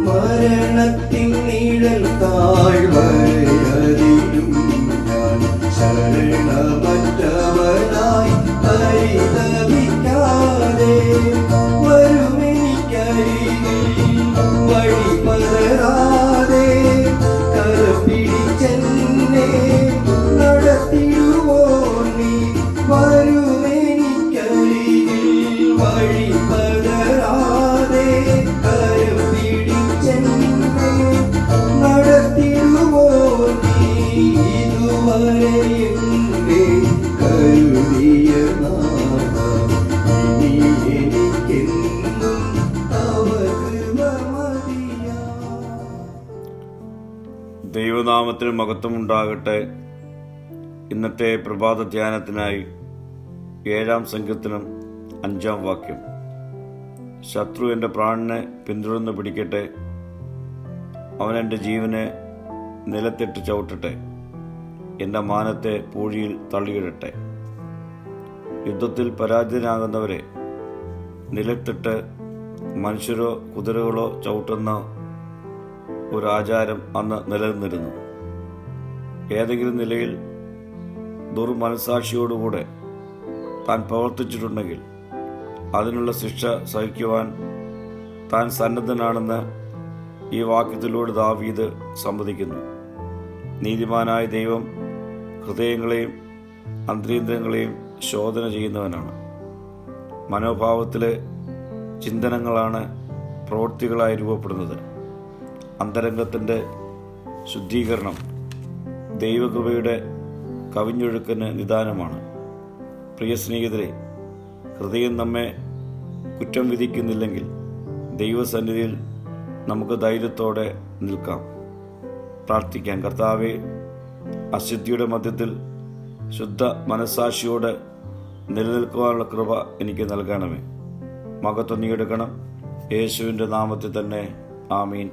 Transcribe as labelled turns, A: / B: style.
A: മരണത്തിൻ നിഴൽ താഴ്വരയതിലും ഞാൻ ശരണമറ്റവനായി പരിതപിക്കാതെ വരുമെനിക്കരികിൽ വഴി പതരാതെ കരപിടിച്ചെന്നെ നടത്തിടുവോ നീ വരുമെനിക്കരികിൽ വഴി പതരാതെ കരപിടിച്ചെന്നെ നടത്തിടുവോ നീ ഇതുവരെയും കരുതിയ നാഥ ഇനി എനിക്കെന്നും തവ കൃപ മതിയാം.
B: ദൈവനാമത്തിന് മഹത്വമുണ്ടാകട്ടെ. ഇന്നത്തെ പ്രഭാത ധ്യാനത്തിനായി 7-ാം സങ്കീർത്തനം 5-ാം വാക്യം. ശത്രു എൻ്റെ പ്രാണനെ പിന്തുടർന്ന് പിടിക്കട്ടെ, അവൻ എൻ്റെ ജീവനെ നിലത്തിട്ട് ചവിട്ടട്ടെ, എൻ്റെ മാനത്തെ പൂഴിയിൽ തള്ളിയിടട്ടെ. യുദ്ധത്തിൽ പരാജിതനാകുന്നവരെ നിലത്തിട്ട് മനുഷ്യരോ കുതിരകളോ ചവിട്ടുന്ന ഒരു ആചാരം അന്ന് നിലനിന്നിരുന്നു. ഏതെങ്കിലും നിലയിൽ ദുർമനസാക്ഷിയോടുകൂടെ താൻ പ്രവർത്തിച്ചിട്ടുണ്ടെങ്കിൽ അതിനുള്ള ശിക്ഷ സഹിക്കുവാൻ താൻ സന്നദ്ധനാണെന്ന് ഈ വാക്യത്തിലൂടെ ദാവീദ് സമ്മതിക്കുന്നു. നീതിമാനായ ദൈവം ഹൃദയങ്ങളെയും അന്തരീന്ദ്രങ്ങളെയും ശോധന ചെയ്യുന്നവനാണ്. മനോഭാവത്തിലെ ചിന്തനങ്ങളാണ് പ്രവൃത്തികളായി രൂപപ്പെടുന്നത്. അന്തരംഗത്തിൻ്റെ ശുദ്ധീകരണം ദൈവകൃപയുടെ കവിഞ്ഞൊഴുക്കിന് നിദാനമാണ്. പ്രിയ സ്നേഹിതരെ, ഹൃദയം നമ്മെ കുറ്റം വിധിക്കുന്നില്ലെങ്കിൽ ദൈവസന്നിധിയിൽ നമുക്ക് ധൈര്യത്തോടെ നിൽക്കാം. പ്രാർത്ഥിക്കാം. കർത്താവേ, അശുദ്ധിയുടെ മധ്യത്തിൽ ശുദ്ധ മനസ്സാക്ഷിയോടെ നിലനിൽക്കുവാനുള്ള കൃപ എനിക്ക് നൽകണമേ. മഹത്വം നീ എടുക്കണം. യേശുവിൻ്റെ നാമത്തിൽ തന്നെ. ആമീൻ.